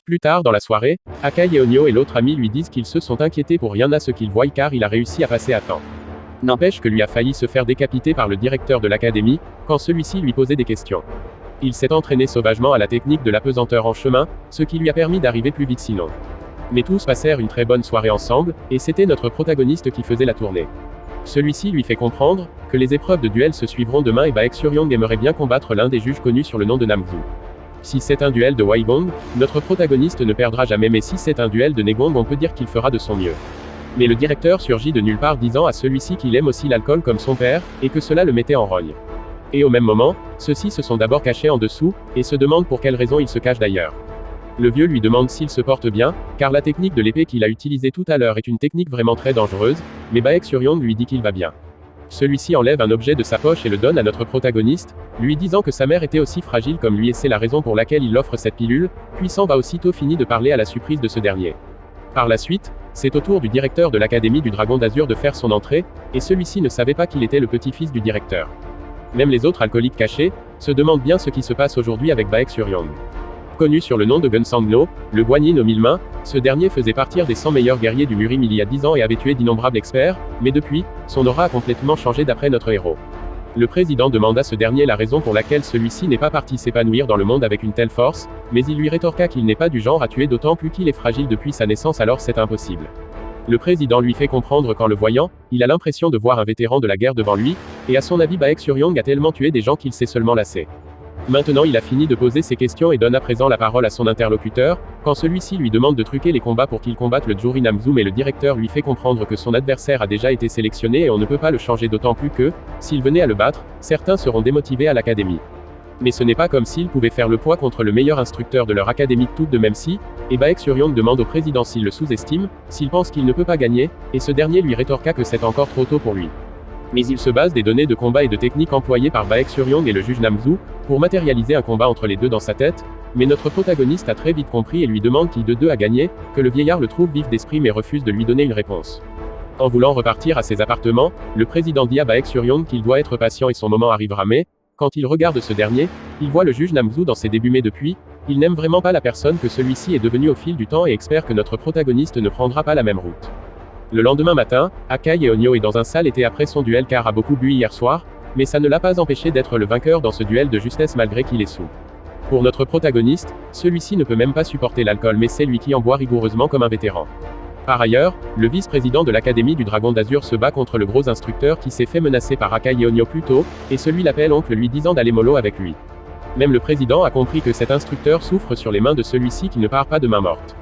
Plus tard dans la soirée, Akai et Onyo et l'autre ami lui disent qu'ils se sont inquiétés pour rien à ce qu'ils voient car il a réussi à passer à temps. N'empêche que lui a failli se faire décapiter par le directeur de l'académie, quand celui-ci lui posait des questions. Il s'est entraîné sauvagement à la technique de l'apesanteur en chemin, ce qui lui a permis d'arriver plus vite sinon. Mais tous passèrent une très bonne soirée ensemble, et c'était notre protagoniste qui faisait la tournée. Celui-ci lui fait comprendre que les épreuves de duel se suivront demain et Baek-Suryong aimerait bien combattre l'un des juges connus sur le nom de Namzu. Si c'est un duel de Waigong, notre protagoniste ne perdra jamais, mais si c'est un duel de Negong, on peut dire qu'il fera de son mieux. Mais le directeur surgit de nulle part disant à celui-ci qu'il aime aussi l'alcool comme son père, et que cela le mettait en rogne. Et au même moment, ceux-ci se sont d'abord cachés en dessous, et se demandent pour quelle raison ils se cachent d'ailleurs. Le vieux lui demande s'il se porte bien, car la technique de l'épée qu'il a utilisée tout à l'heure est une technique vraiment très dangereuse, mais Baek-Suryong lui dit qu'il va bien. Celui-ci enlève un objet de sa poche et le donne à notre protagoniste, lui disant que sa mère était aussi fragile comme lui et c'est la raison pour laquelle il offre cette pilule, puis s'en va aussitôt fini de parler à la surprise de ce dernier. Par la suite, c'est au tour du directeur de l'Académie du Dragon d'Azur de faire son entrée, et celui-ci ne savait pas qu'il était le petit-fils du directeur. Même les autres alcooliques cachés se demandent bien ce qui se passe aujourd'hui avec Baek-Suryong. Connu sur le nom de Gunsang-no, le Guanyin aux 1000 mains, ce dernier faisait partir des 100 meilleurs guerriers du Murim il y a 10 ans et avait tué d'innombrables experts, mais depuis, son aura a complètement changé d'après notre héros. Le président demande à ce dernier la raison pour laquelle celui-ci n'est pas parti s'épanouir dans le monde avec une telle force, mais il lui rétorqua qu'il n'est pas du genre à tuer d'autant plus qu'il est fragile depuis sa naissance alors c'est impossible. Le président lui fait comprendre qu'en le voyant, il a l'impression de voir un vétéran de la guerre devant lui, et à son avis Baek-Suryong a tellement tué des gens qu'il s'est seulement lassé. Maintenant il a fini de poser ses questions et donne à présent la parole à son interlocuteur, quand celui-ci lui demande de truquer les combats pour qu'il combatte le Juri Namzu, mais le directeur lui fait comprendre que son adversaire a déjà été sélectionné et on ne peut pas le changer d'autant plus que, s'il venait à le battre, certains seront démotivés à l'académie. Mais ce n'est pas comme s'il pouvait faire le poids contre le meilleur instructeur de leur académie tout de même si, et Baek-Suryong demande au président s'il le sous-estime, s'il pense qu'il ne peut pas gagner, et ce dernier lui rétorqua que c'est encore trop tôt pour lui. Mais il se base des données de combat et de techniques employées par Baek-Suryong et le juge Namzu, pour matérialiser un combat entre les deux dans sa tête, mais notre protagoniste a très vite compris et lui demande qui de deux a gagné, que le vieillard le trouve vif d'esprit mais refuse de lui donner une réponse. En voulant repartir à ses appartements, le président dit à Baek-Suryong qu'il doit être patient et son moment arrivera mais, quand il regarde ce dernier, il voit le juge Namzu dans ses débuts mais depuis, il n'aime vraiment pas la personne que celui-ci est devenu au fil du temps et espère que notre protagoniste ne prendra pas la même route. Le lendemain matin, Akai et Onyo est dans un sale été après son duel car a beaucoup bu hier soir, mais ça ne l'a pas empêché d'être le vainqueur dans ce duel de justesse malgré qu'il est sous. Pour notre protagoniste, celui-ci ne peut même pas supporter l'alcool mais c'est lui qui en boit rigoureusement comme un vétéran. Par ailleurs, le vice-président de l'Académie du Dragon d'Azur se bat contre le gros instructeur qui s'est fait menacer par Akai et Onyo plus tôt, et celui l'appelle oncle lui disant d'aller mollo avec lui. Même le président a compris que cet instructeur souffre sur les mains de celui-ci qui ne part pas de main morte.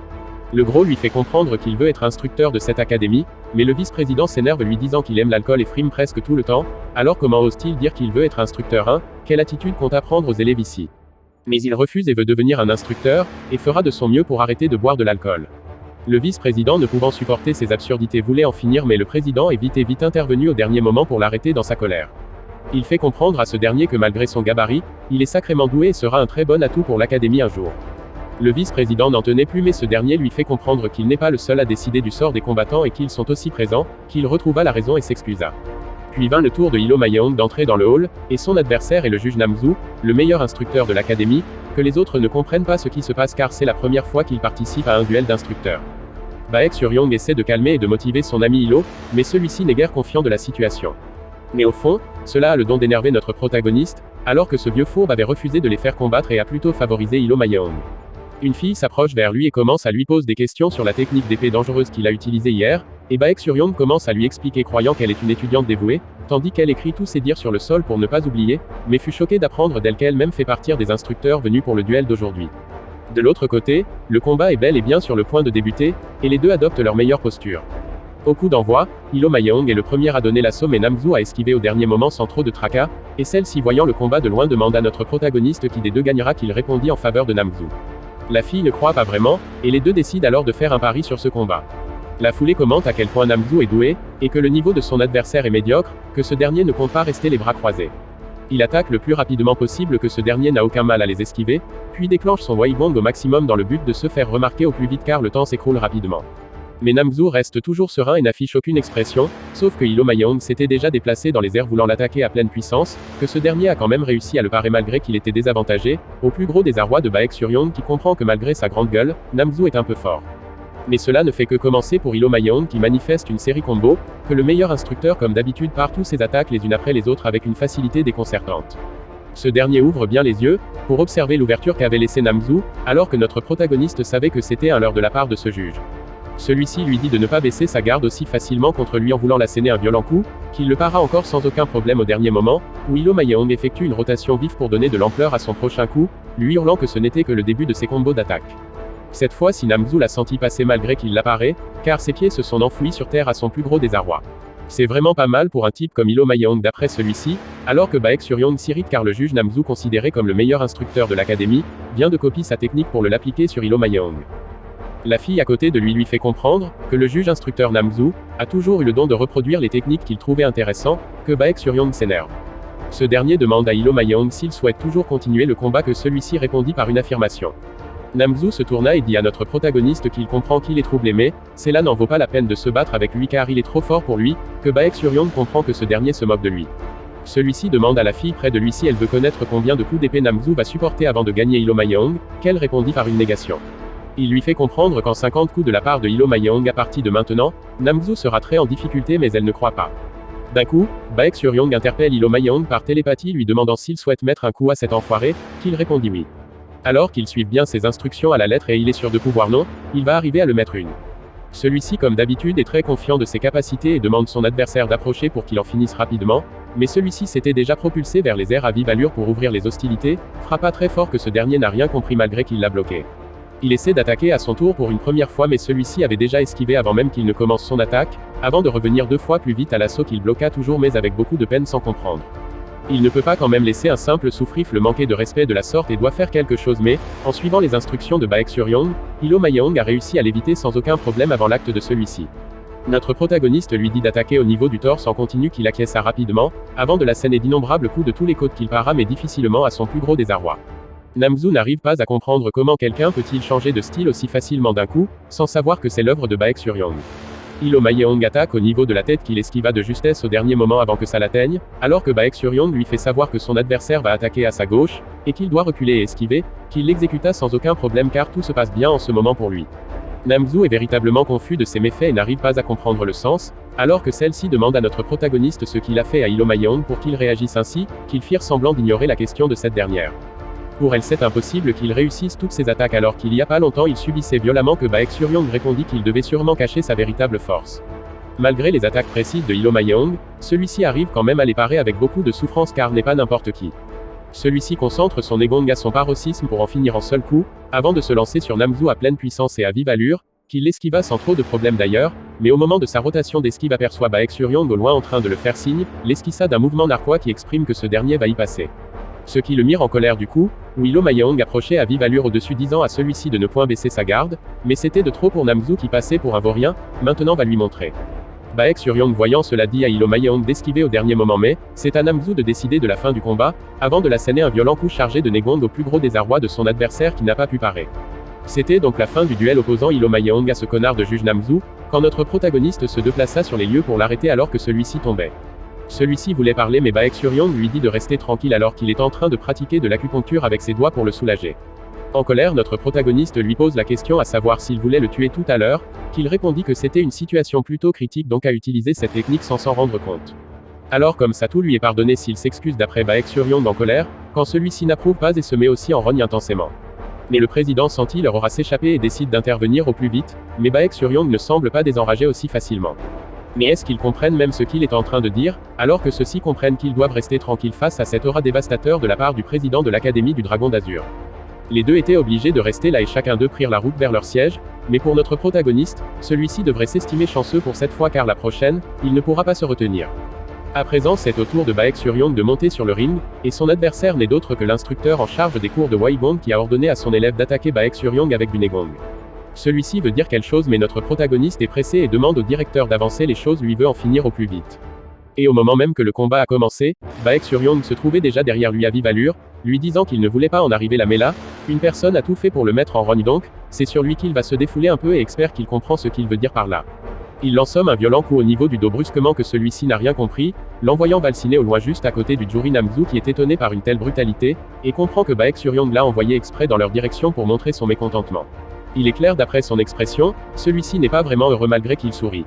Le gros lui fait comprendre qu'il veut être instructeur de cette académie, mais le vice-président s'énerve lui disant qu'il aime l'alcool et frime presque tout le temps, alors comment ose-t-il dire qu'il veut être instructeur quelle attitude compte apprendre aux élèves ici? Mais il refuse et veut devenir un instructeur, et fera de son mieux pour arrêter de boire de l'alcool. Le vice-président ne pouvant supporter ces absurdités voulait en finir mais le président est vite intervenu au dernier moment pour l'arrêter dans sa colère. Il fait comprendre à ce dernier que malgré son gabarit, il est sacrément doué et sera un très bon atout pour l'académie un jour. Le vice-président n'en tenait plus mais ce dernier lui fait comprendre qu'il n'est pas le seul à décider du sort des combattants et qu'ils sont aussi présents, qu'il retrouva la raison et s'excusa. Puis vint le tour de Ilo Mayeong d'entrer dans le hall, et son adversaire est le juge Namzu, le meilleur instructeur de l'académie, que les autres ne comprennent pas ce qui se passe car c'est la première fois qu'il participe à un duel d'instructeurs. Baek-Suryong essaie de calmer et de motiver son ami Ilo, mais celui-ci n'est guère confiant de la situation. Mais au fond, cela a le don d'énerver notre protagoniste, alors que ce vieux fourbe avait refusé de les faire combattre et a plutôt favorisé Ilo Mayeong. Une fille s'approche vers lui et commence à lui poser des questions sur la technique d'épée dangereuse qu'il a utilisée hier, et Baek-Suryong commence à lui expliquer croyant qu'elle est une étudiante dévouée, tandis qu'elle écrit tous ses dires sur le sol pour ne pas oublier, mais fut choquée d'apprendre d'elle qu'elle-même fait partir des instructeurs venus pour le duel d'aujourd'hui. De l'autre côté, le combat est bel et bien sur le point de débuter, et les deux adoptent leur meilleure posture. Au coup d'envoi, Ilo Mayeong est le premier à donner l'assaut mais Namzu a esquivé au dernier moment sans trop de tracas, et celle-ci voyant le combat de loin demande à notre protagoniste qui des deux gagnera qu'il répondit en faveur de Namzu. La fille ne croit pas vraiment, et les deux décident alors de faire un pari sur ce combat. La foulée commente à quel point Namzu est doué, et que le niveau de son adversaire est médiocre, que ce dernier ne compte pas rester les bras croisés. Il attaque le plus rapidement possible que ce dernier n'a aucun mal à les esquiver, puis déclenche son Waigong au maximum dans le but de se faire remarquer au plus vite car le temps s'écroule rapidement. Mais Namzu reste toujours serein et n'affiche aucune expression, sauf que Illomayong s'était déjà déplacé dans les airs voulant l'attaquer à pleine puissance, que ce dernier a quand même réussi à le parer malgré qu'il était désavantagé, au plus gros désarroi de Baek Suryong qui comprend que malgré sa grande gueule, Namzu est un peu fort. Mais cela ne fait que commencer pour Illomayong qui manifeste une série combo, que le meilleur instructeur comme d'habitude part tous ses attaques les unes après les autres avec une facilité déconcertante. Ce dernier ouvre bien les yeux, pour observer l'ouverture qu'avait laissée Namzu, alors que notre protagoniste savait que c'était un leurre de la part de ce juge. Celui-ci lui dit de ne pas baisser sa garde aussi facilement contre lui en voulant l'asséner un violent coup, qu'il le para encore sans aucun problème au dernier moment, où Illomayong effectue une rotation vive pour donner de l'ampleur à son prochain coup, lui hurlant que ce n'était que le début de ses combos d'attaque. Cette fois-ci Namzu l'a senti passer malgré qu'il l'apparait, car ses pieds se sont enfouis sur terre à son plus gros désarroi. C'est vraiment pas mal pour un type comme Illomayong d'après celui-ci, alors que Baek Suryong s'irrite car le juge Namzu considéré comme le meilleur instructeur de l'académie, vient de copier sa technique pour le l'appliquer sur Illomayong. La fille à côté de lui fait comprendre que le juge instructeur Namzu a toujours eu le don de reproduire les techniques qu'il trouvait intéressantes, que Baek Suryong s'énerve. Ce dernier demande à Illomayong s'il souhaite toujours continuer le combat que celui-ci répondit par une affirmation. Namzu se tourna et dit à notre protagoniste qu'il comprend qu'il est troublé mais, cela n'en vaut pas la peine de se battre avec lui car il est trop fort pour lui, que Baek Suryong comprend que ce dernier se moque de lui. Celui-ci demande à la fille près de lui si elle veut connaître combien de coups d'épée Namzu va supporter avant de gagner Illomayong, qu'elle répondit par une négation. Il lui fait comprendre qu'en 50 coups de la part de Illomayong à partir de maintenant, Namzu sera très en difficulté mais elle ne croit pas. D'un coup, Baek Suryong interpelle Illomayong par télépathie lui demandant s'il souhaite mettre un coup à cet enfoiré, qu'il répondit oui. Alors qu'il suive bien ses instructions à la lettre et il est sûr de pouvoir non, il va arriver à le mettre une. Celui-ci comme d'habitude est très confiant de ses capacités et demande son adversaire d'approcher pour qu'il en finisse rapidement, mais celui-ci s'était déjà propulsé vers les airs à vive allure pour ouvrir les hostilités, frappa très fort que ce dernier n'a rien compris malgré qu'il l'a bloqué. Il essaie d'attaquer à son tour pour une première fois mais celui-ci avait déjà esquivé avant même qu'il ne commence son attaque, avant de revenir 2 fois plus vite à l'assaut qu'il bloqua toujours mais avec beaucoup de peine sans comprendre. Il ne peut pas quand même laisser un simple sous-rifle manquer de respect de la sorte et doit faire quelque chose mais, en suivant les instructions de Baek Suryong, Illomayong a réussi à l'éviter sans aucun problème avant l'acte de celui-ci. Notre protagoniste lui dit d'attaquer au niveau du torse en continu qu'il acquiesça rapidement, avant de l'asséner d'innombrables coups de tous les côtés qu'il para mais difficilement à son plus gros désarroi. Namzu n'arrive pas à comprendre comment quelqu'un peut-il changer de style aussi facilement d'un coup, sans savoir que c'est l'œuvre de Baek Suryong. Illomayong attaque au niveau de la tête qu'il esquiva de justesse au dernier moment avant que ça l'atteigne, alors que Baek Suryong lui fait savoir que son adversaire va attaquer à sa gauche, et qu'il doit reculer et esquiver, qu'il l'exécuta sans aucun problème car tout se passe bien en ce moment pour lui. Namzu est véritablement confus de ses méfaits et n'arrive pas à comprendre le sens, alors que celle-ci demande à notre protagoniste ce qu'il a fait à Illomayong pour qu'il réagisse ainsi, qu'ils firent semblant d'ignorer la question de cette dernière. Pour elle c'est impossible qu'il réussisse toutes ses attaques alors qu'il y a pas longtemps il subissait violemment que Baek Suryong répondit qu'il devait sûrement cacher sa véritable force. Malgré les attaques précises de Illomayong, celui-ci arrive quand même à les parer avec beaucoup de souffrance car n'est pas n'importe qui. Celui-ci concentre son Egong à son paroxysme pour en finir en seul coup, avant de se lancer sur Namzu à pleine puissance et à vive allure, qu'il l'esquiva sans trop de problème d'ailleurs, mais au moment de sa rotation d'esquive aperçoit Baek Suryong au loin en train de le faire signe, l'esquissa d'un mouvement narquois qui exprime que ce dernier va y passer. Ce qui le mire en colère du coup, où Illomayong approchait à vive allure au-dessus disant à celui-ci de ne point baisser sa garde, mais c'était de trop pour Namzu qui passait pour un vaurien, maintenant va lui montrer. Baek Suryong voyant cela dit à Illomayong d'esquiver au dernier moment mais, c'est à Namzu de décider de la fin du combat, avant de l'asséner un violent coup chargé de Negong au plus gros désarroi de son adversaire qui n'a pas pu parer. C'était donc la fin du duel opposant Illomayong à ce connard de juge Namzu, quand notre protagoniste se déplaça sur les lieux pour l'arrêter alors que celui-ci tombait. Celui-ci voulait parler mais Baek Suryong lui dit de rester tranquille alors qu'il est en train de pratiquer de l'acupuncture avec ses doigts pour le soulager. En colère notre protagoniste lui pose la question à savoir s'il voulait le tuer tout à l'heure, qu'il répondit que c'était une situation plutôt critique donc à utiliser cette technique sans s'en rendre compte. Alors comme ça tout lui est pardonné s'il s'excuse d'après Baek Suryong en colère, quand celui-ci n'approuve pas et se met aussi en rogne intensément. Mais le président sentit leur aura s'échapper et décide d'intervenir au plus vite, mais Baek Suryong ne semble pas désenrager aussi facilement. Mais est-ce qu'ils comprennent même ce qu'il est en train de dire, alors que ceux-ci comprennent qu'ils doivent rester tranquilles face à cet aura dévastateur de la part du président de l'Académie du Dragon d'Azur. Les deux étaient obligés de rester là et chacun d'eux prirent la route vers leur siège, mais pour notre protagoniste, celui-ci devrait s'estimer chanceux pour cette fois car la prochaine, il ne pourra pas se retenir. À présent c'est au tour de Baek Suryong de monter sur le ring, et son adversaire n'est d'autre que l'instructeur en charge des cours de Waigong qui a ordonné à son élève d'attaquer Baek Suryong avec du Negong. Celui-ci veut dire quelque chose mais notre protagoniste est pressé et demande au directeur d'avancer les choses lui veut en finir au plus vite. Et au moment même que le combat a commencé, Baek Suryong se trouvait déjà derrière lui à vive allure, lui disant qu'il ne voulait pas en arriver là mais là, une personne a tout fait pour le mettre en rogne donc, c'est sur lui qu'il va se défouler un peu et espère qu'il comprend ce qu'il veut dire par là. Il l'ensomme un violent coup au niveau du dos brusquement que celui-ci n'a rien compris, l'envoyant valsiner au loin juste à côté du Juri Namzu qui est étonné par une telle brutalité, et comprend que Baek Suryong l'a envoyé exprès dans leur direction pour montrer son mécontentement. Il est clair d'après son expression, celui-ci n'est pas vraiment heureux malgré qu'il sourit.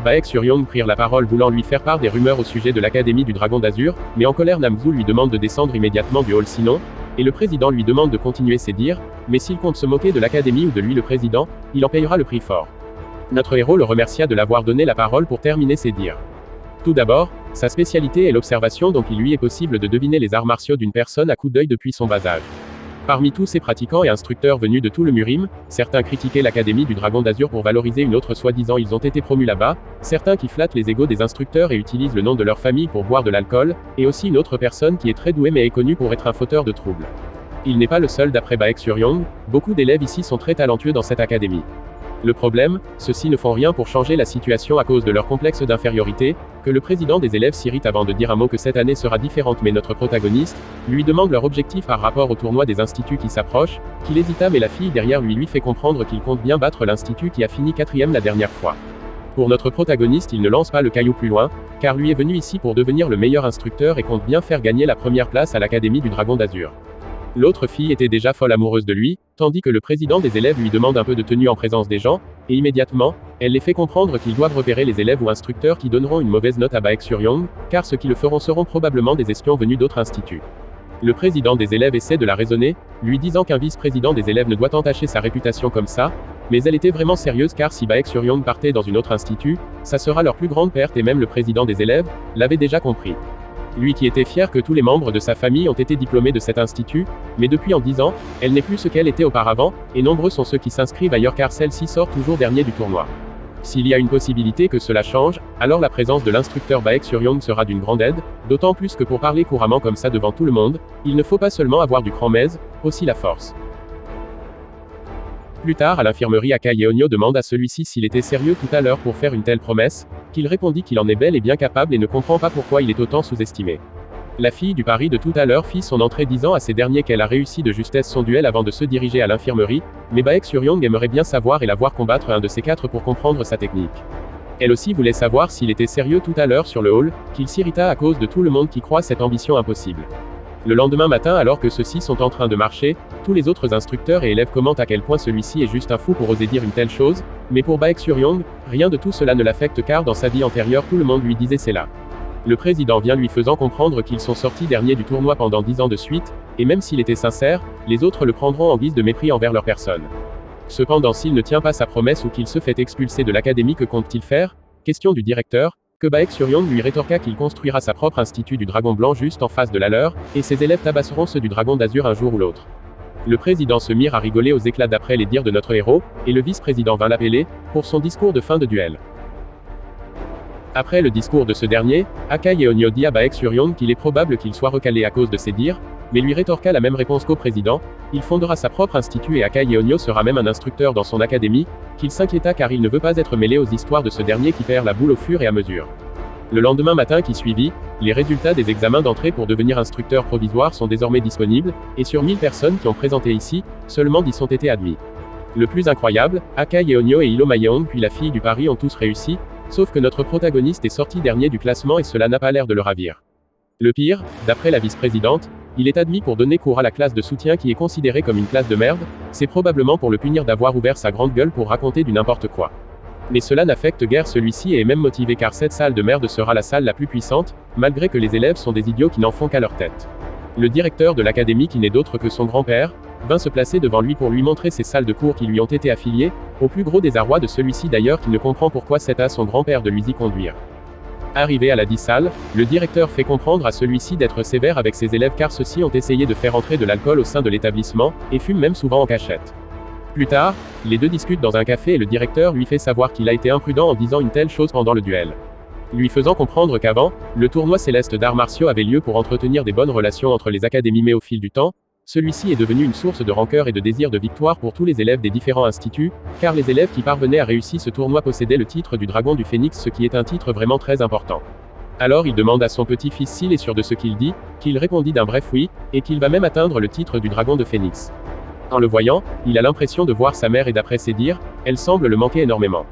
Baek Suryong prirent la parole voulant lui faire part des rumeurs au sujet de l'Académie du Dragon d'Azur, mais en colère Namzu lui demande de descendre immédiatement du hall sinon, et le président lui demande de continuer ses dires, mais s'il compte se moquer de l'Académie ou de lui le président, il en payera le prix fort. Notre héros le remercia de l'avoir donné la parole pour terminer ses dires. Tout d'abord, sa spécialité est l'observation donc il lui est possible de deviner les arts martiaux d'une personne à coup d'œil depuis son bas âge. Parmi tous ces pratiquants et instructeurs venus de tout le Murim, certains critiquaient l'Académie du Dragon d'Azur pour valoriser une autre soi-disant ils ont été promus là-bas, certains qui flattent les égos des instructeurs et utilisent le nom de leur famille pour boire de l'alcool, et aussi une autre personne qui est très douée mais est connue pour être un fauteur de troubles. Il n'est pas le seul d'après Baek Suryong, beaucoup d'élèves ici sont très talentueux dans cette académie. Le problème, ceux-ci ne font rien pour changer la situation à cause de leur complexe d'infériorité, que le président des élèves s'irrite avant de dire un mot que cette année sera différente mais notre protagoniste, lui demande leur objectif par rapport au tournoi des instituts qui s'approche, qu'il hésita mais la fille derrière lui fait comprendre qu'il compte bien battre l'institut qui a fini 4e la dernière fois. Pour notre protagoniste il ne lance pas le caillou plus loin, car lui est venu ici pour devenir le meilleur instructeur et compte bien faire gagner la première place à l'Académie du Dragon d'Azur. L'autre fille était déjà folle amoureuse de lui, tandis que le président des élèves lui demande un peu de tenue en présence des gens, et immédiatement, elle les fait comprendre qu'ils doivent repérer les élèves ou instructeurs qui donneront une mauvaise note à Baek Suryong, car ceux qui le feront seront probablement des espions venus d'autres instituts. Le président des élèves essaie de la raisonner, lui disant qu'un vice-président des élèves ne doit entacher sa réputation comme ça, mais elle était vraiment sérieuse car si Baek Suryong partait dans une autre institut, ça sera leur plus grande perte et même le président des élèves l'avait déjà compris. Lui qui était fier que tous les membres de sa famille ont été diplômés de cet institut, mais depuis en 10 ans, elle n'est plus ce qu'elle était auparavant, et nombreux sont ceux qui s'inscrivent ailleurs car celle-ci sort toujours dernier du tournoi. S'il y a une possibilité que cela change, alors la présence de l'instructeur Baek Suryong sera d'une grande aide, d'autant plus que pour parler couramment comme ça devant tout le monde, il ne faut pas seulement avoir du cran mais aussi la force. Plus tard à l'infirmerie Aka Yeonyo demande à celui-ci s'il était sérieux tout à l'heure pour faire une telle promesse, qu'il répondit qu'il en est bel et bien capable et ne comprend pas pourquoi il est autant sous-estimé. La fille du pari de tout à l'heure fit son entrée disant à ces derniers qu'elle a réussi de justesse son duel avant de se diriger à l'infirmerie, mais Baek Suryong aimerait bien savoir et la voir combattre un de ces quatre pour comprendre sa technique. Elle aussi voulait savoir s'il était sérieux tout à l'heure sur le hall, qu'il s'irrita à cause de tout le monde qui croit cette ambition impossible. Le lendemain matin alors que ceux-ci sont en train de marcher, tous les autres instructeurs et élèves commentent à quel point celui-ci est juste un fou pour oser dire une telle chose, mais pour Baek Suryong, rien de tout cela ne l'affecte car dans sa vie antérieure tout le monde lui disait c'est là. Le président vient lui faisant comprendre qu'ils sont sortis derniers du tournoi pendant 10 ans de suite, et même s'il était sincère, les autres le prendront en guise de mépris envers leur personne. Cependant s'il ne tient pas sa promesse ou qu'il se fait expulser de l'académie que compte-t-il faire? Question du directeur, que Baek Suryong lui rétorqua qu'il construira sa propre institut du Dragon Blanc juste en face de la leur, et ses élèves tabasseront ceux du Dragon d'Azur un jour ou l'autre. Le président se mit à rigoler aux éclats d'après les dires de notre héros, et le vice-président vint l'appeler, pour son discours de fin de duel. Après le discours de ce dernier, Aka Yeonyo dit à Baek Suryong qu'il est probable qu'il soit recalé à cause de ses dires, mais lui rétorqua la même réponse qu'au président, il fondera sa propre institut et Aka Yeonyo sera même un instructeur dans son académie, qu'il s'inquiéta car il ne veut pas être mêlé aux histoires de ce dernier qui perd la boule au fur et à mesure. Le lendemain matin qui suivit, les résultats des examens d'entrée pour devenir instructeur provisoire sont désormais disponibles, et sur 1000 personnes qui ont présenté ici, seulement 10 ont été admis. Le plus incroyable, Aka Yeonyo et Ilo Mayeong puis la fille du pari ont tous réussi, sauf que notre protagoniste est sorti dernier du classement et cela n'a pas l'air de le ravir. Le pire, d'après la vice-présidente, il est admis pour donner cours à la classe de soutien qui est considérée comme une classe de merde, c'est probablement pour le punir d'avoir ouvert sa grande gueule pour raconter du n'importe quoi. Mais cela n'affecte guère celui-ci et est même motivé car cette salle de merde sera la salle la plus puissante, malgré que les élèves sont des idiots qui n'en font qu'à leur tête. Le directeur de l'académie qui n'est d'autre que son grand-père, vint se placer devant lui pour lui montrer ses salles de cours qui lui ont été affiliées, au plus gros désarroi de celui-ci d'ailleurs qui ne comprend pourquoi c'est à son grand-père de lui y conduire. Arrivé à la dite salle, le directeur fait comprendre à celui-ci d'être sévère avec ses élèves car ceux-ci ont essayé de faire entrer de l'alcool au sein de l'établissement, et fument même souvent en cachette. Plus tard, les deux discutent dans un café et le directeur lui fait savoir qu'il a été imprudent en disant une telle chose pendant le duel. Lui faisant comprendre qu'avant, le tournoi céleste d'arts martiaux avait lieu pour entretenir des bonnes relations entre les académies mais au fil du temps, celui-ci est devenu une source de rancœur et de désir de victoire pour tous les élèves des différents instituts, car les élèves qui parvenaient à réussir ce tournoi possédaient le titre du Dragon du Phénix ce qui est un titre vraiment très important. Alors il demande à son petit-fils s'il est sûr de ce qu'il dit, qu'il répondit d'un bref oui, et qu'il va même atteindre le titre du dragon de Phénix. En le voyant, il a l'impression de voir sa mère et d'après ses dires, elle semble le manquer énormément.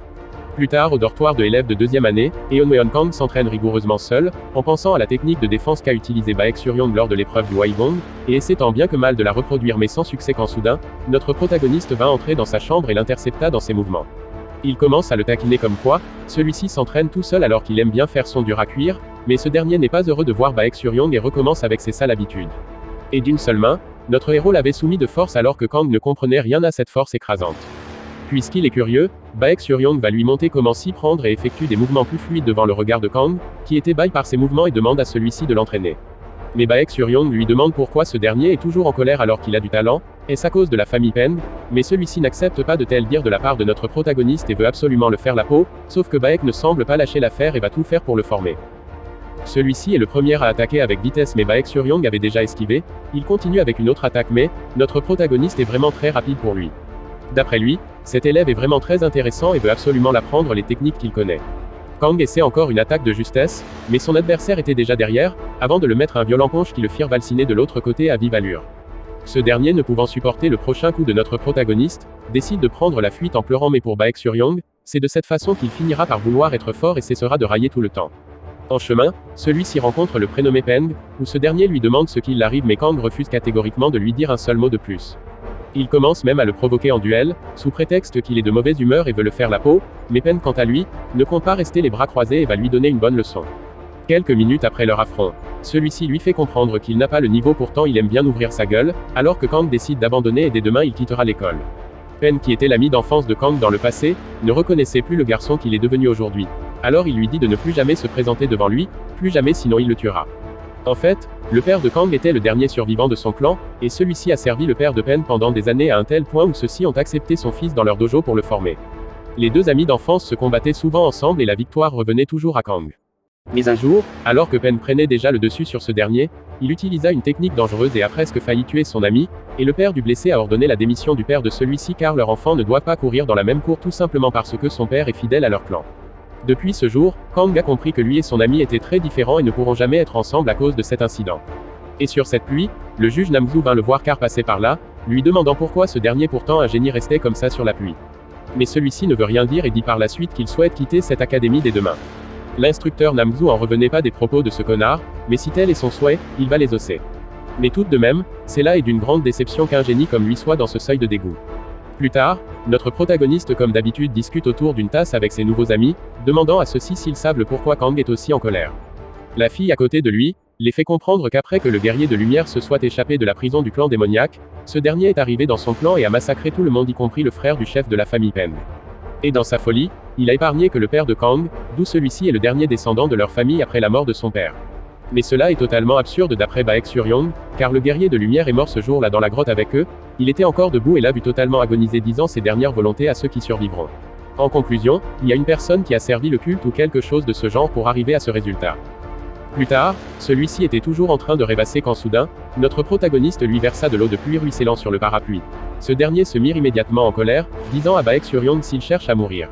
Plus tard, au dortoir de élèves de deuxième année, Eunweon Kang s'entraîne rigoureusement seul, en pensant à la technique de défense qu'a utilisée Baek-Suryong lors de l'épreuve du Hwaegong, et essaie tant bien que mal de la reproduire mais sans succès quand soudain, notre protagoniste va entrer dans sa chambre et l'intercepta dans ses mouvements. Il commence à le taquiner comme quoi, celui-ci s'entraîne tout seul alors qu'il aime bien faire son dur à cuire, mais ce dernier n'est pas heureux de voir Baek-Suryong et recommence avec ses sales habitudes. Et d'une seule main, notre héros l'avait soumis de force alors que Kang ne comprenait rien à cette force écrasante. Puisqu'il est curieux, Baek-Suryong va lui montrer comment s'y prendre et effectue des mouvements plus fluides devant le regard de Kang, qui est ébahi par ses mouvements et demande à celui-ci de l'entraîner. Mais Baek-Suryong lui demande pourquoi ce dernier est toujours en colère alors qu'il a du talent, est-ce à cause de la famille Peng, mais celui-ci n'accepte pas de tels dires de la part de notre protagoniste et veut absolument le faire la peau, sauf que Baek ne semble pas lâcher l'affaire et va tout faire pour le former. Celui-ci est le premier à attaquer avec vitesse mais Baek-Suryong avait déjà esquivé, il continue avec une autre attaque mais, notre protagoniste est vraiment très rapide pour lui. D'après lui, cet élève est vraiment très intéressant et veut absolument l'apprendre les techniques qu'il connaît. Kang essaie encore une attaque de justesse, mais son adversaire était déjà derrière, avant de le mettre un violent punch qui le firent valsiner de l'autre côté à vive allure. Ce dernier ne pouvant supporter le prochain coup de notre protagoniste, décide de prendre la fuite en pleurant mais pour Baek-Suryong, c'est de cette façon qu'il finira par vouloir être fort et cessera de railler tout le temps. En chemin, celui-ci rencontre le prénommé Peng, où ce dernier lui demande ce qu'il arrive mais Kang refuse catégoriquement de lui dire un seul mot de plus. Il commence même à le provoquer en duel, sous prétexte qu'il est de mauvaise humeur et veut le faire la peau, mais Peng quant à lui, ne compte pas rester les bras croisés et va lui donner une bonne leçon. Quelques minutes après leur affront, celui-ci lui fait comprendre qu'il n'a pas le niveau pourtant il aime bien ouvrir sa gueule, alors que Kang décide d'abandonner et dès demain il quittera l'école. Peng qui était l'ami d'enfance de Kang dans le passé, ne reconnaissait plus le garçon qu'il est devenu aujourd'hui. Alors il lui dit de ne plus jamais se présenter devant lui, plus jamais sinon il le tuera. En fait, le père de Kang était le dernier survivant de son clan, et celui-ci a servi le père de Peng pendant des années à un tel point où ceux-ci ont accepté son fils dans leur dojo pour le former. Les deux amis d'enfance se combattaient souvent ensemble et la victoire revenait toujours à Kang. Mais un jour, alors que Peng prenait déjà le dessus sur ce dernier, il utilisa une technique dangereuse et a presque failli tuer son ami, et le père du blessé a ordonné la démission du père de celui-ci car leur enfant ne doit pas courir dans la même cour tout simplement parce que son père est fidèle à leur clan. Depuis ce jour, Kang a compris que lui et son ami étaient très différents et ne pourront jamais être ensemble à cause de cet incident. Et sur cette pluie, le juge Namzu vint le voir car passait par là, lui demandant pourquoi ce dernier pourtant un génie restait comme ça sur la pluie. Mais celui-ci ne veut rien dire et dit par la suite qu'il souhaite quitter cette académie dès demain. L'instructeur Namzu en revenait pas des propos de ce connard, mais si tel est son souhait, il va les osser. Mais tout de même, c'est là et d'une grande déception qu'un génie comme lui soit dans ce seuil de dégoût. Plus tard, notre protagoniste comme d'habitude discute autour d'une tasse avec ses nouveaux amis, demandant à ceux-ci s'ils savent le pourquoi Kang est aussi en colère. La fille à côté de lui, les fait comprendre qu'après que le guerrier de lumière se soit échappé de la prison du clan démoniaque, ce dernier est arrivé dans son clan et a massacré tout le monde y compris le frère du chef de la famille Peng. Et dans sa folie, il a épargné que le père de Kang, d'où celui-ci est le dernier descendant de leur famille après la mort de son père. Mais cela est totalement absurde d'après Baek-Suryong, car le guerrier de lumière est mort ce jour-là dans la grotte avec eux, il était encore debout et l'a vu totalement agoniser disant ses dernières volontés à ceux qui survivront. En conclusion, il y a une personne qui a servi le culte ou quelque chose de ce genre pour arriver à ce résultat. Plus tard, celui-ci était toujours en train de rêvasser quand soudain, notre protagoniste lui versa de l'eau de pluie ruisselant sur le parapluie. Ce dernier se mit immédiatement en colère, disant à Baek-Suryong s'il cherche à mourir.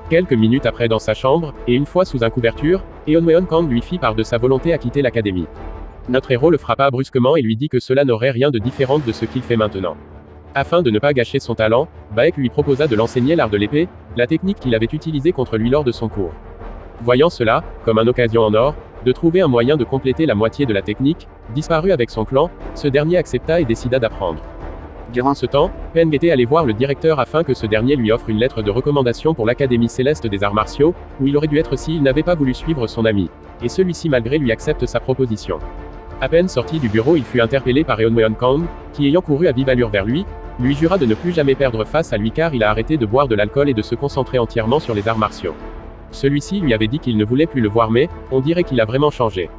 Quelques minutes après dans sa chambre, et une fois sous un couverture, Eunweon Kang lui fit part de sa volonté à quitter l'académie. Notre héros le frappa brusquement et lui dit que cela n'aurait rien de différent de ce qu'il fait maintenant. Afin de ne pas gâcher son talent, Baek lui proposa de l'enseigner l'art de l'épée, la technique qu'il avait utilisée contre lui lors de son cours. Voyant cela, comme une occasion en or, de trouver un moyen de compléter la moitié de la technique, disparu avec son clan, ce dernier accepta et décida d'apprendre. Durant ce temps, Peng était allé voir le directeur afin que ce dernier lui offre une lettre de recommandation pour l'Académie Céleste des Arts Martiaux, où il aurait dû être s'il n'avait pas voulu suivre son ami. Et celui-ci malgré lui accepte sa proposition. À peine sorti du bureau il fut interpellé par Eunweon Kang, qui ayant couru à vive allure vers lui jura de ne plus jamais perdre face à lui car il a arrêté de boire de l'alcool et de se concentrer entièrement sur les arts martiaux. Celui-ci lui avait dit qu'il ne voulait plus le voir mais, on dirait qu'il a vraiment changé.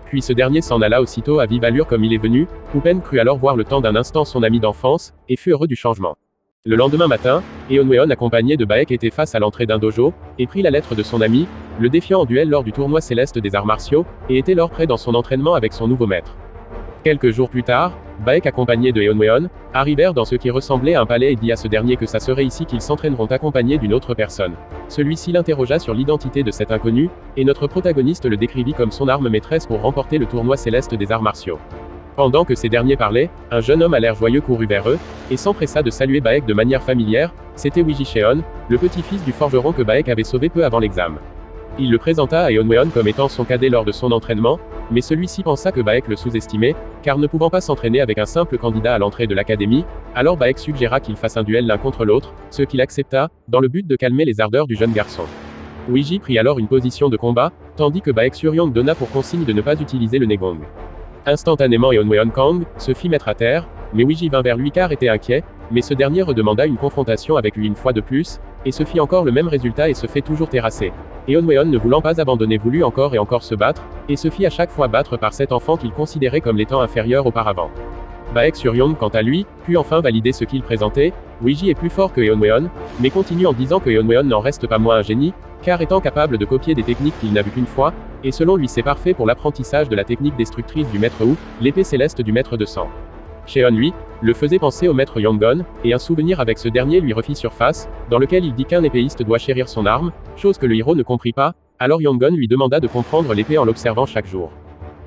Puis ce dernier s'en alla aussitôt à vive allure comme il est venu, Peng crut alors voir le temps d'un instant son ami d'enfance, et fut heureux du changement. Le lendemain matin, Eunweon accompagné de Baek était face à l'entrée d'un dojo, et prit la lettre de son ami, le défiant en duel lors du tournoi céleste des arts martiaux, et était lors prêt dans son entraînement avec son nouveau maître. Quelques jours plus tard, Baek accompagné de Eunweon, arrivèrent dans ce qui ressemblait à un palais et dit à ce dernier que ça serait ici qu'ils s'entraîneront accompagnés d'une autre personne. Celui-ci l'interrogea sur l'identité de cet inconnu, et notre protagoniste le décrivit comme son arme maîtresse pour remporter le tournoi céleste des arts martiaux. Pendant que ces derniers parlaient, un jeune homme à l'air joyeux courut vers eux, et s'empressa de saluer Baek de manière familière. C'était Wiji Cheon, le petit-fils du forgeron que Baek avait sauvé peu avant l'examen. Il le présenta à Eunweon comme étant son cadet lors de son entraînement, mais celui-ci pensa que Baek le sous-estimait, car ne pouvant pas s'entraîner avec un simple candidat à l'entrée de l'académie, alors Baek suggéra qu'ils fassent un duel l'un contre l'autre, ce qu'il accepta, dans le but de calmer les ardeurs du jeune garçon. Wiji prit alors une position de combat, tandis que Baek Suryong donna pour consigne de ne pas utiliser le Negong. Instantanément Eunweon Kang se fit mettre à terre, mais Wiji vint vers lui car était inquiet, mais ce dernier redemanda une confrontation avec lui une fois de plus, et se fit encore le même résultat et se fait toujours terrasser. Eunweon ne voulant pas abandonner voulut encore et encore se battre, et se fit à chaque fois battre par cet enfant qu'il considérait comme l'étant inférieur auparavant. Baek Suryong quant à lui, put enfin valider ce qu'il présentait. Wiji est plus fort que Eunweon, mais continue en disant que Eunweon n'en reste pas moins un génie, car étant capable de copier des techniques qu'il n'a vues qu'une fois, et selon lui c'est parfait pour l'apprentissage de la technique destructrice du maître Wu, l'épée céleste du maître de sang. Cheon lui, le faisait penser au maître Yongon, et un souvenir avec ce dernier lui refit surface, dans lequel il dit qu'un épéiste doit chérir son arme, chose que le héros ne comprit pas, alors Yongon lui demanda de comprendre l'épée en l'observant chaque jour.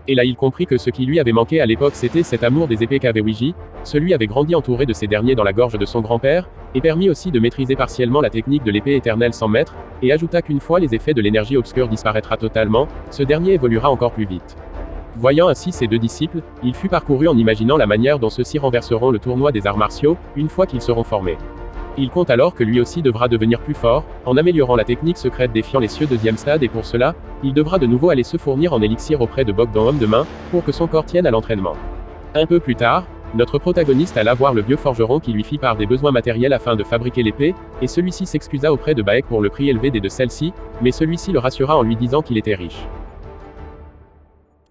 Et là il comprit que ce qui lui avait manqué à l'époque c'était cet amour des épées qu'avait Wiji, celui avait grandi entouré de ces derniers dans la gorge de son grand-père, et permis aussi de maîtriser partiellement la technique de l'épée éternelle sans maître, et ajouta qu'une fois les effets de l'énergie obscure disparaîtra totalement, ce dernier évoluera encore plus vite. Voyant ainsi ses deux disciples, il fut parcouru en imaginant la manière dont ceux-ci renverseront le tournoi des arts martiaux, une fois qu'ils seront formés. Il compte alors que lui aussi devra devenir plus fort, en améliorant la technique secrète défiant les cieux deuxième stade et pour cela, il devra de nouveau aller se fournir en élixir auprès de Bogdan Homme de main, pour que son corps tienne à l'entraînement. Un peu plus tard, notre protagoniste alla voir le vieux forgeron qui lui fit part des besoins matériels afin de fabriquer l'épée, et celui-ci s'excusa auprès de Baek pour le prix élevé des de celle-ci, mais celui-ci le rassura en lui disant qu'il était riche.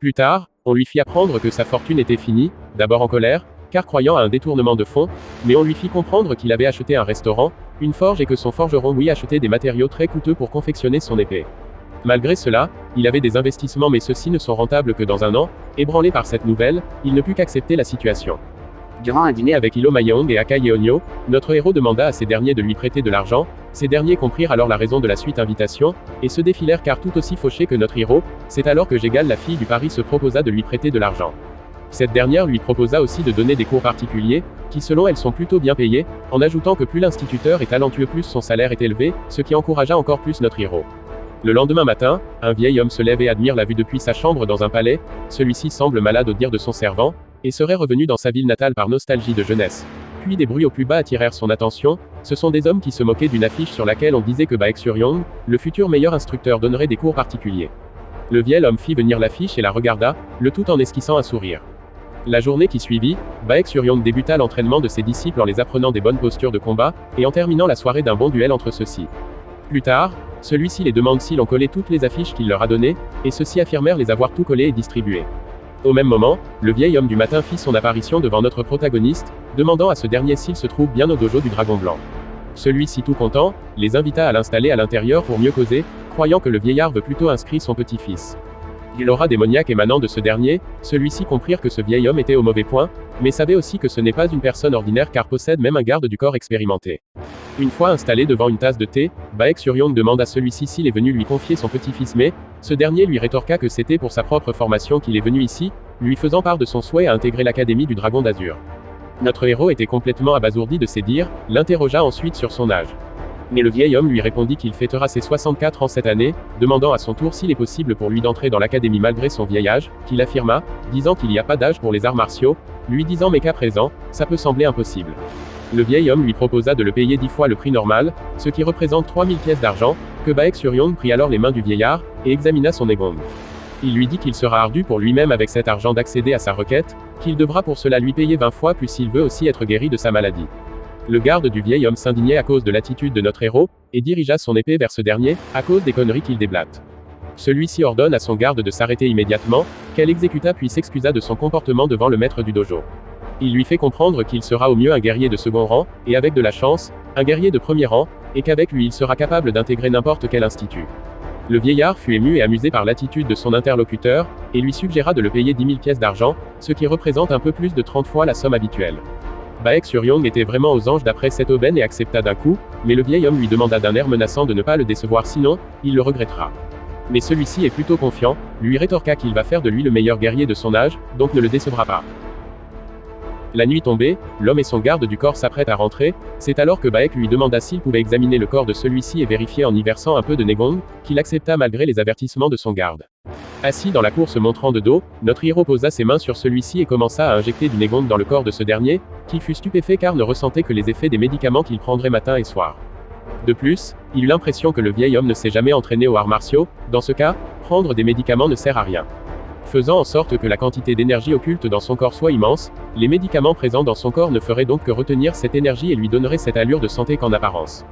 Plus tard, on lui fit apprendre que sa fortune était finie, d'abord en colère, car croyant à un détournement de fonds, mais on lui fit comprendre qu'il avait acheté un restaurant, une forge et que son forgeron lui achetait des matériaux très coûteux pour confectionner son épée. Malgré cela, il avait des investissements mais ceux-ci ne sont rentables que dans un an. Ébranlé par cette nouvelle, il ne put qu'accepter la situation. Durant un dîner avec Ilo Mayong et Akai Yeonyo, notre héros demanda à ces derniers de lui prêter de l'argent. Ces derniers comprirent alors la raison de la suite invitation, et se défilèrent car tout aussi fauchés que notre héros, c'est alors que Jégal la fille du Paris se proposa de lui prêter de l'argent. Cette dernière lui proposa aussi de donner des cours particuliers, qui selon elle sont plutôt bien payés, en ajoutant que plus l'instituteur est talentueux plus son salaire est élevé, ce qui encouragea encore plus notre héros. Le lendemain matin, un vieil homme se lève et admire la vue depuis sa chambre dans un palais, celui-ci semble malade au dire de son servant, et serait revenu dans sa ville natale par nostalgie de jeunesse. Puis des bruits au plus bas attirèrent son attention, ce sont des hommes qui se moquaient d'une affiche sur laquelle on disait que Baek Suryong, le futur meilleur instructeur donnerait des cours particuliers. Le vieil homme fit venir l'affiche et la regarda, le tout en esquissant un sourire. La journée qui suivit, Baek Suryong débuta l'entraînement de ses disciples en les apprenant des bonnes postures de combat, et en terminant la soirée d'un bon duel entre ceux-ci. Plus tard, celui-ci les demande s'ils ont collé toutes les affiches qu'il leur a données, et ceux-ci affirmèrent les avoir tout collées et distribuées. Au même moment, le vieil homme du matin fit son apparition devant notre protagoniste, demandant à ce dernier s'il se trouve bien au dojo du Dragon Blanc. Celui-ci tout content, les invita à l'installer à l'intérieur pour mieux causer, croyant que le vieillard veut plutôt inscrire son petit-fils. L'aura démoniaque émanant de ce dernier, celui-ci comprirent que ce vieil homme était au mauvais point, mais savait aussi que ce n'est pas une personne ordinaire car possède même un garde du corps expérimenté. Une fois installé devant une tasse de thé, Baek Suryong demande à celui-ci s'il est venu lui confier son petit-fils mais, ce dernier lui rétorqua que c'était pour sa propre formation qu'il est venu ici, lui faisant part de son souhait à intégrer l'académie du Dragon d'Azur. Notre héros était complètement abasourdi de ces dires, l'interrogea ensuite sur son âge. Mais le vieil homme lui répondit qu'il fêtera ses 64 ans cette année, demandant à son tour s'il est possible pour lui d'entrer dans l'académie malgré son vieil âge, qu'il affirma, disant qu'il n'y a pas d'âge pour les arts martiaux, lui disant mais qu'à présent, ça peut sembler impossible. Le vieil homme lui proposa de le payer 10 fois le prix normal, ce qui représente 3000 pièces d'argent, que Baek Suryong prit alors les mains du vieillard, et examina son Negong. Il lui dit qu'il sera ardu pour lui-même avec cet argent d'accéder à sa requête, qu'il devra pour cela lui payer 20 fois plus s'il veut aussi être guéri de sa maladie. Le garde du vieil homme s'indignait à cause de l'attitude de notre héros, et dirigea son épée vers ce dernier, à cause des conneries qu'il déblate. Celui-ci ordonne à son garde de s'arrêter immédiatement, qu'elle exécuta puis s'excusa de son comportement devant le maître du dojo. Il lui fait comprendre qu'il sera au mieux un guerrier de second rang, et avec de la chance, un guerrier de premier rang, et qu'avec lui il sera capable d'intégrer n'importe quel institut. Le vieillard fut ému et amusé par l'attitude de son interlocuteur, et lui suggéra de le payer 10 000 pièces d'argent, ce qui représente un peu plus de 30 fois la somme habituelle. Baek Suryong était vraiment aux anges d'après cette aubaine et accepta d'un coup, mais le vieil homme lui demanda d'un air menaçant de ne pas le décevoir sinon, il le regrettera. Mais celui-ci est plutôt confiant, lui rétorqua qu'il va faire de lui le meilleur guerrier de son âge, donc ne le décevra pas. La nuit tombée, l'homme et son garde du corps s'apprêtent à rentrer, c'est alors que Baek lui demanda s'il pouvait examiner le corps de celui-ci et vérifier en y versant un peu de Negong, qu'il accepta malgré les avertissements de son garde. Assis dans la cour se montrant de dos, notre héros posa ses mains sur celui-ci et commença à injecter du Negong dans le corps de ce dernier, qui fut stupéfait car ne ressentait que les effets des médicaments qu'il prendrait matin et soir. De plus, il eut l'impression que le vieil homme ne s'est jamais entraîné aux arts martiaux, dans ce cas, prendre des médicaments ne sert à rien. Faisant en sorte que la quantité d'énergie occulte dans son corps soit immense, les médicaments présents dans son corps ne feraient donc que retenir cette énergie et lui donneraient cette allure de santé qu'en apparence.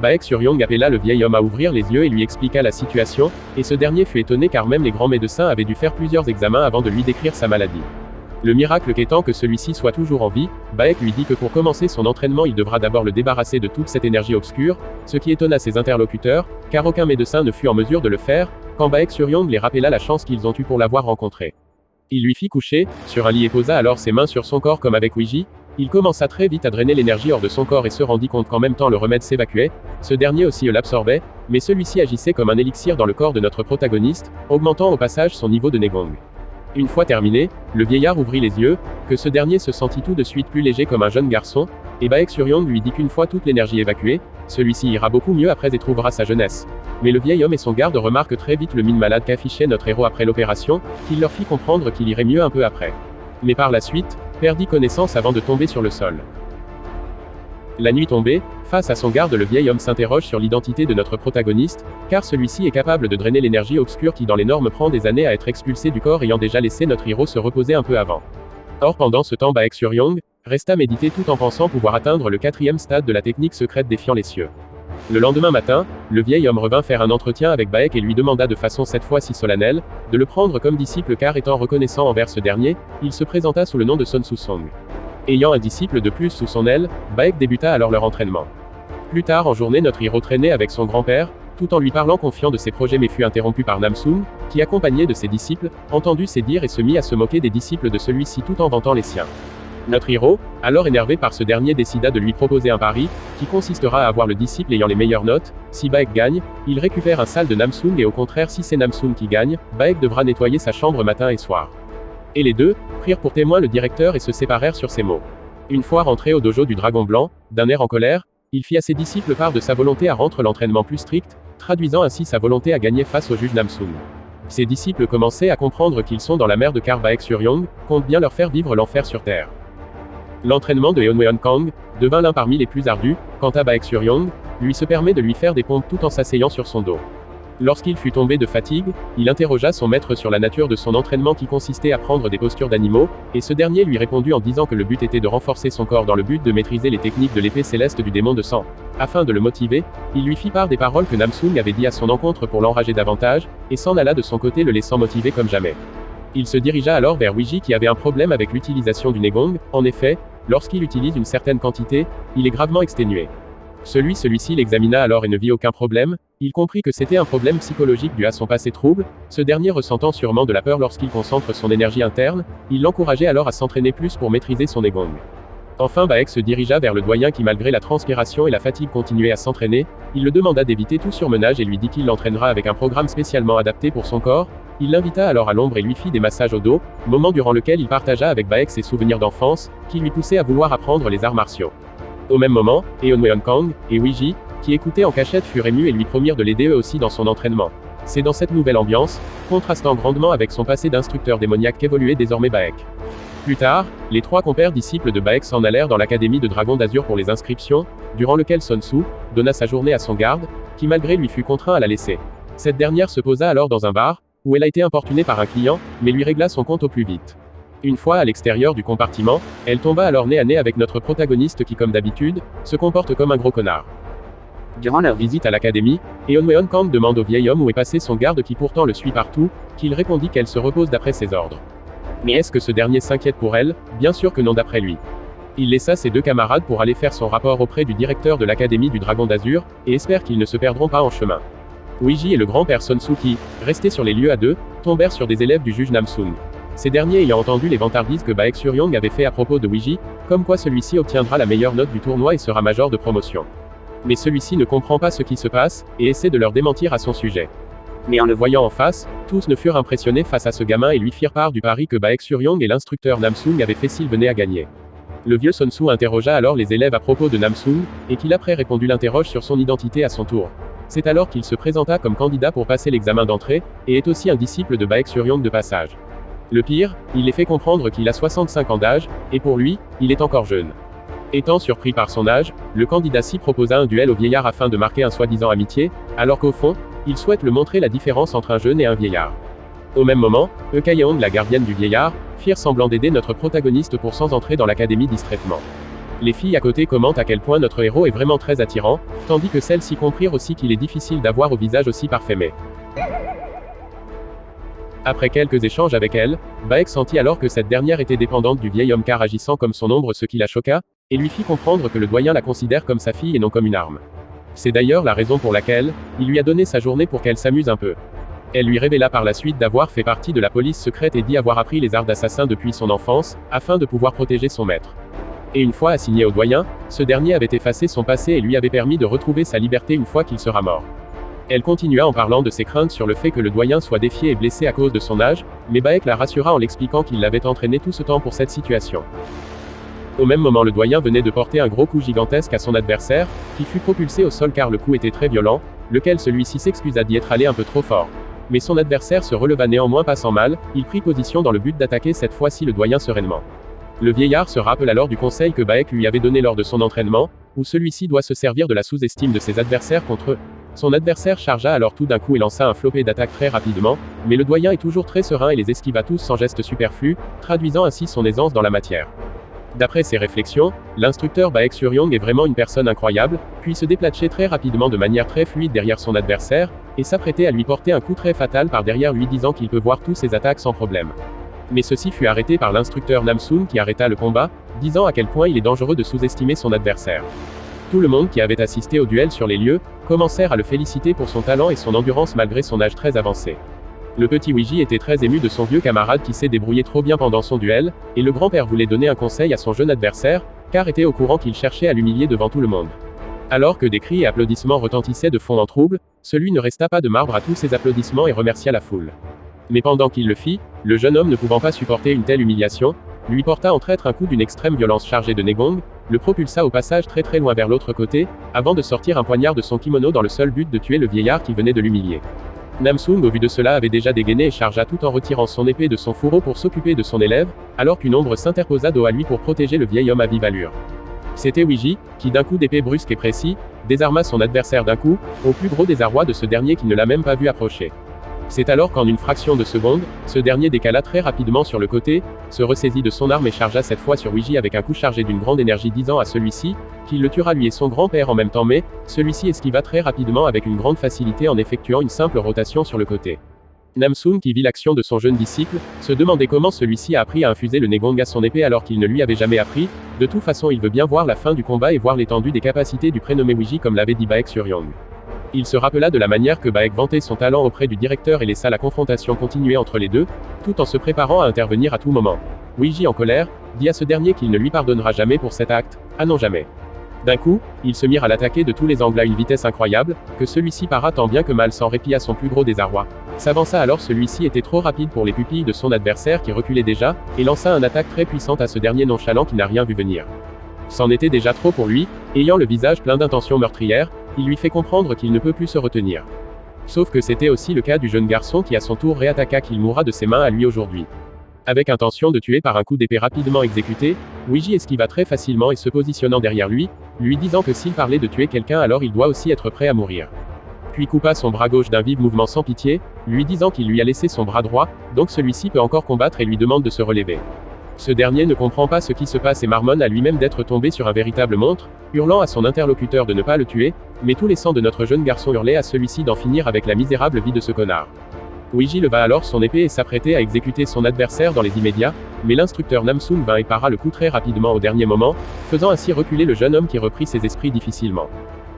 Baek Suryong appela le vieil homme à ouvrir les yeux et lui expliqua la situation, et ce dernier fut étonné car même les grands médecins avaient dû faire plusieurs examens avant de lui décrire sa maladie. Le miracle qu'étant que celui-ci soit toujours en vie, Baek lui dit que pour commencer son entraînement il devra d'abord le débarrasser de toute cette énergie obscure, ce qui étonna ses interlocuteurs, car aucun médecin ne fut en mesure de le faire, quand Baek Suryong les rappela la chance qu'ils ont eue pour l'avoir rencontré. Il lui fit coucher, sur un lit et posa alors ses mains sur son corps comme avec Ouija. Il commença très vite à drainer l'énergie hors de son corps et se rendit compte qu'en même temps le remède s'évacuait, ce dernier aussi l'absorbait, mais celui-ci agissait comme un élixir dans le corps de notre protagoniste, augmentant au passage son niveau de Negong. Une fois terminé, le vieillard ouvrit les yeux, que ce dernier se sentit tout de suite plus léger comme un jeune garçon, et Baek Suryong lui dit qu'une fois toute l'énergie évacuée, celui-ci ira beaucoup mieux après et trouvera sa jeunesse. Mais le vieil homme et son garde remarquent très vite le mine malade qu'affichait notre héros après l'opération, qu'il leur fit comprendre qu'il irait mieux un peu après. Mais par la suite, perdit connaissance avant de tomber sur le sol. La nuit tombée, face à son garde le vieil homme s'interroge sur l'identité de notre protagoniste, car celui-ci est capable de drainer l'énergie obscure qui dans les normes prend des années à être expulsée du corps ayant déjà laissé notre héros se reposer un peu avant. Or pendant ce temps Baek Suryong resta méditer tout en pensant pouvoir atteindre le 4e stade de la technique secrète défiant les cieux. Le lendemain matin, le vieil homme revint faire un entretien avec Baek et lui demanda de façon cette fois-ci solennelle, de le prendre comme disciple car étant reconnaissant envers ce dernier, il se présenta sous le nom de Son Su-song. Ayant un disciple de plus sous son aile, Baek débuta alors leur entraînement. Plus tard en journée notre héros traînait avec son grand-père, tout en lui parlant confiant de ses projets mais fut interrompu par Namsoong, qui accompagné de ses disciples, entendit ces dires et se mit à se moquer des disciples de celui-ci tout en vantant les siens. Notre héros, alors énervé par ce dernier décida de lui proposer un pari, qui consistera à avoir le disciple ayant les meilleures notes. Si Baek gagne, il récupère un sale de Namsoong et au contraire si c'est Namsoong qui gagne, Baek devra nettoyer sa chambre matin et soir. Et les deux, prirent pour témoin le directeur et se séparèrent sur ces mots. Une fois rentré au dojo du Dragon Blanc, d'un air en colère, il fit à ses disciples part de sa volonté à rendre l'entraînement plus strict, traduisant ainsi sa volonté à gagner face au juge Namsoong. Ses disciples commençaient à comprendre qu'ils sont dans la merde car Baek Suryong compte bien leur faire vivre l'enfer sur terre. L'entraînement de Eunweon Kang devint l'un parmi les plus ardus, quant à Baek Suryong, lui se permet de lui faire des pompes tout en s'asseyant sur son dos. Lorsqu'il fut tombé de fatigue, il interrogea son maître sur la nature de son entraînement qui consistait à prendre des postures d'animaux, et ce dernier lui répondit en disant que le but était de renforcer son corps dans le but de maîtriser les techniques de l'épée céleste du démon de sang. Afin de le motiver, il lui fit part des paroles que Namsoong avait dit à son encontre pour l'enrager davantage, et s'en alla de son côté le laissant motiver comme jamais. Il se dirigea alors vers Ouija qui avait un problème avec l'utilisation du Negong, en effet, lorsqu'il utilise une certaine quantité, il est gravement exténué. Celui-ci l'examina alors et ne vit aucun problème, il comprit que c'était un problème psychologique dû à son passé trouble, ce dernier ressentant sûrement de la peur lorsqu'il concentre son énergie interne, il l'encourageait alors à s'entraîner plus pour maîtriser son Negong. Enfin Baek se dirigea vers le doyen qui malgré la transpiration et la fatigue continuait à s'entraîner, il le demanda d'éviter tout surmenage et lui dit qu'il l'entraînera avec un programme spécialement adapté pour son corps, il l'invita alors à l'ombre et lui fit des massages au dos, moment durant lequel il partagea avec Baek ses souvenirs d'enfance, qui lui poussaient à vouloir apprendre les arts martiaux. Au même moment, Eunweon Kang et Ouija, qui écoutaient en cachette furent émus et lui promirent de l'aider eux aussi dans son entraînement. C'est dans cette nouvelle ambiance, contrastant grandement avec son passé d'instructeur démoniaque qu'évoluait désormais Baek. Plus tard, les trois compères disciples de Baek s'en allèrent dans l'académie de Dragon d'Azur pour les inscriptions, durant lequel Son Su donna sa journée à son garde, qui malgré lui fut contraint à la laisser. Cette dernière se posa alors dans un bar, où elle a été importunée par un client, mais lui régla son compte au plus vite. Une fois à l'extérieur du compartiment, elle tomba alors nez à nez avec notre protagoniste qui comme d'habitude, se comporte comme un gros connard. Durant leur visite à l'académie, Eunweon Kang demande au vieil homme où est passé son garde qui pourtant le suit partout, qu'il répondit qu'elle se repose d'après ses ordres. Mais est-ce que ce dernier s'inquiète pour elle? Bien sûr que non d'après lui. Il laissa ses deux camarades pour aller faire son rapport auprès du directeur de l'académie du Dragon d'Azur, et espère qu'ils ne se perdront pas en chemin. Weiji et le grand-père Sun Tzu qui, restés sur les lieux à deux, tombèrent sur des élèves du juge Namsoon. Ces derniers ayant entendu les vantardises que Baek Suryong avait fait à propos de Weiji, comme quoi celui-ci obtiendra la meilleure note du tournoi et sera major de promotion. Mais celui-ci ne comprend pas ce qui se passe, et essaie de leur démentir à son sujet. Mais en le voyant en face, tous ne furent impressionnés face à ce gamin et lui firent part du pari que Baek Suryong et l'instructeur Namsoon avaient fait s'ils venaient à gagner. Le vieux Sun Tzu interrogea alors les élèves à propos de Namsoon, et qu'il après répondu l'interroge sur son identité à son tour. C'est alors qu'il se présenta comme candidat pour passer l'examen d'entrée, et est aussi un disciple de Baek Suryong de passage. Le pire, il les fait comprendre qu'il a 65 ans d'âge, et pour lui, il est encore jeune. Étant surpris par son âge, le candidat-ci proposa un duel au vieillard afin de marquer un soi-disant amitié, alors qu'au fond, il souhaite le montrer la différence entre un jeune et un vieillard. Au même moment, Eun, la gardienne du vieillard, firent semblant d'aider notre protagoniste pour sans entrer dans l'académie discrètement. Les filles à côté commentent à quel point notre héros est vraiment très attirant, tandis que celles-ci comprirent aussi qu'il est difficile d'avoir au visage aussi parfumé. Après quelques échanges avec elle, Baek sentit alors que cette dernière était dépendante du vieil homme car agissant comme son ombre ce qui la choqua, et lui fit comprendre que le doyen la considère comme sa fille et non comme une arme. C'est d'ailleurs la raison pour laquelle, il lui a donné sa journée pour qu'elle s'amuse un peu. Elle lui révéla par la suite d'avoir fait partie de la police secrète et d'y avoir appris les arts d'assassin depuis son enfance, afin de pouvoir protéger son maître. Et une fois assigné au doyen, ce dernier avait effacé son passé et lui avait permis de retrouver sa liberté une fois qu'il sera mort. Elle continua en parlant de ses craintes sur le fait que le doyen soit défié et blessé à cause de son âge, mais Baek la rassura en l'expliquant qu'il l'avait entraîné tout ce temps pour cette situation. Au même moment le doyen venait de porter un gros coup gigantesque à son adversaire, qui fut propulsé au sol car le coup était très violent, lequel celui-ci s'excusa d'y être allé un peu trop fort. Mais son adversaire se releva néanmoins pas sans mal, il prit position dans le but d'attaquer cette fois-ci le doyen sereinement. Le vieillard se rappelle alors du conseil que Baek lui avait donné lors de son entraînement, où celui-ci doit se servir de la sous-estime de ses adversaires contre eux. Son adversaire chargea alors tout d'un coup et lança un flopé d'attaques très rapidement, mais le doyen est toujours très serein et les esquiva tous sans geste superflu, traduisant ainsi son aisance dans la matière. D'après ses réflexions, l'instructeur Baek Suryong est vraiment une personne incroyable, puis se déplaçait très rapidement de manière très fluide derrière son adversaire, et s'apprêtait à lui porter un coup très fatal par derrière lui disant qu'il peut voir tous ses attaques sans problème. Mais ceci fut arrêté par l'instructeur Namsoon qui arrêta le combat, disant à quel point il est dangereux de sous-estimer son adversaire. Tout le monde qui avait assisté au duel sur les lieux, commencèrent à le féliciter pour son talent et son endurance malgré son âge très avancé. Le petit Weiji était très ému de son vieux camarade qui s'est débrouillé trop bien pendant son duel, et le grand-père voulait donner un conseil à son jeune adversaire, car était au courant qu'il cherchait à l'humilier devant tout le monde. Alors que des cris et applaudissements retentissaient de fond en trouble, celui ne resta pas de marbre à tous ces applaudissements et remercia la foule. Mais pendant qu'il le fit, le jeune homme ne pouvant pas supporter une telle humiliation, lui porta en traître un coup d'une extrême violence chargé de Negong, le propulsa au passage très très loin vers l'autre côté, avant de sortir un poignard de son kimono dans le seul but de tuer le vieillard qui venait de l'humilier. Namsoon au vu de cela avait déjà dégainé et chargea tout en retirant son épée de son fourreau pour s'occuper de son élève, alors qu'une ombre s'interposa dos à lui pour protéger le vieil homme à vive allure. C'était Weiji, qui d'un coup d'épée brusque et précis, désarma son adversaire d'un coup, au plus gros désarroi de ce dernier qui ne l'a même pas vu approcher. C'est alors qu'en une fraction de seconde, ce dernier décala très rapidement sur le côté, se ressaisit de son arme et chargea cette fois sur Weiji avec un coup chargé d'une grande énergie disant à celui-ci, qu'il le tuera lui et son grand-père en même temps mais, celui-ci esquiva très rapidement avec une grande facilité en effectuant une simple rotation sur le côté. Namsoon qui vit l'action de son jeune disciple, se demandait comment celui-ci a appris à infuser le Negong à son épée alors qu'il ne lui avait jamais appris, de toute façon il veut bien voir la fin du combat et voir l'étendue des capacités du prénommé Weiji comme l'avait dit Baek Suryong. Il se rappela de la manière que Baek vantait son talent auprès du directeur et laissa la confrontation continuer entre les deux, tout en se préparant à intervenir à tout moment. Weiji en colère, dit à ce dernier qu'il ne lui pardonnera jamais pour cet acte, ah non jamais. D'un coup, ils se mirent à l'attaquer de tous les angles à une vitesse incroyable, que celui-ci para tant bien que mal sans répit à son plus gros désarroi. S'avança alors celui-ci était trop rapide pour les pupilles de son adversaire qui reculait déjà, et lança une attaque très puissante à ce dernier nonchalant qui n'a rien vu venir. C'en était déjà trop pour lui, ayant le visage plein d'intentions meurtrières, il lui fait comprendre qu'il ne peut plus se retenir. Sauf que c'était aussi le cas du jeune garçon qui à son tour réattaqua qu'il mourra de ses mains à lui aujourd'hui. Avec intention de tuer par un coup d'épée rapidement exécuté, Weiji esquiva très facilement et se positionnant derrière lui disant que s'il parlait de tuer quelqu'un alors il doit aussi être prêt à mourir. Puis coupa son bras gauche d'un vif mouvement sans pitié, lui disant qu'il lui a laissé son bras droit, donc celui-ci peut encore combattre et lui demande de se relever. Ce dernier ne comprend pas ce qui se passe et marmonne à lui-même d'être tombé sur un véritable monstre, hurlant à son interlocuteur de ne pas le tuer, mais tous les sangs de notre jeune garçon hurlaient à celui-ci d'en finir avec la misérable vie de ce connard. Weiji leva alors son épée et s'apprêtait à exécuter son adversaire dans les immédiats, mais l'instructeur Namsoon vint et para le coup très rapidement au dernier moment, faisant ainsi reculer le jeune homme qui reprit ses esprits difficilement.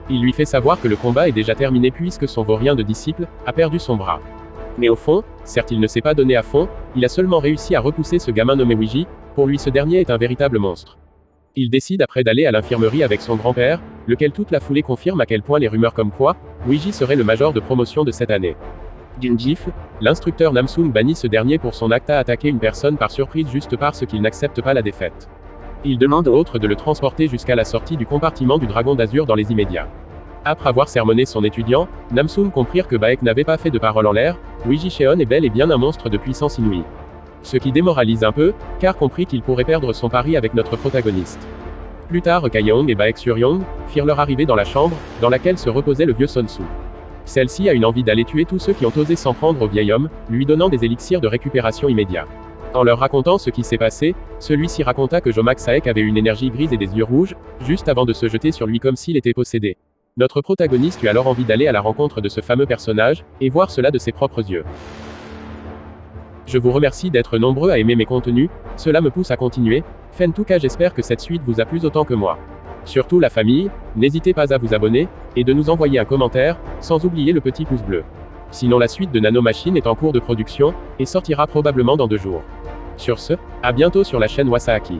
Il lui fait savoir que le combat est déjà terminé puisque son vaurien de disciple a perdu son bras. Mais au fond, certes il ne s'est pas donné à fond, il a seulement réussi à repousser ce gamin nommé Ouiji, pour lui ce dernier est un véritable monstre. Il décide après d'aller à l'infirmerie avec son grand-père, lequel toute la foulée confirme à quel point les rumeurs comme quoi, Ouiji serait le major de promotion de cette année. D'une gifle, l'instructeur Namsoon bannit ce dernier pour son acte à attaquer une personne par surprise juste parce qu'il n'accepte pas la défaite. Il demande aux autres de le transporter jusqu'à la sortie du compartiment du dragon d'azur dans les immédiats. Après avoir sermonné son étudiant, Namsoon comprirent que Baek n'avait pas fait de parole en l'air, Ouiji Cheon est bel et bien un monstre de puissance inouïe. Ce qui démoralise un peu, car comprit qu'il pourrait perdre son pari avec notre protagoniste. Plus tard Kayeong et Baek Suryong firent leur arrivée dans la chambre, dans laquelle se reposait le vieux Son Su. Celle-ci a une envie d'aller tuer tous ceux qui ont osé s'en prendre au vieil homme, lui donnant des élixirs de récupération immédiat. En leur racontant ce qui s'est passé, celui-ci raconta que Jomak Saek avait une énergie grise et des yeux rouges, juste avant de se jeter sur lui comme s'il était possédé. Notre protagoniste eut alors envie d'aller à la rencontre de ce fameux personnage, et voir cela de ses propres yeux. Je vous remercie d'être nombreux à aimer mes contenus, cela me pousse à continuer. En tout cas j'espère que cette suite vous a plu autant que moi. Surtout la famille, n'hésitez pas à vous abonner, et de nous envoyer un commentaire, sans oublier le petit pouce bleu. Sinon la suite de Nanomachine est en cours de production, et sortira probablement dans 2 jours. Sur ce, à bientôt sur la chaîne Wasaaki.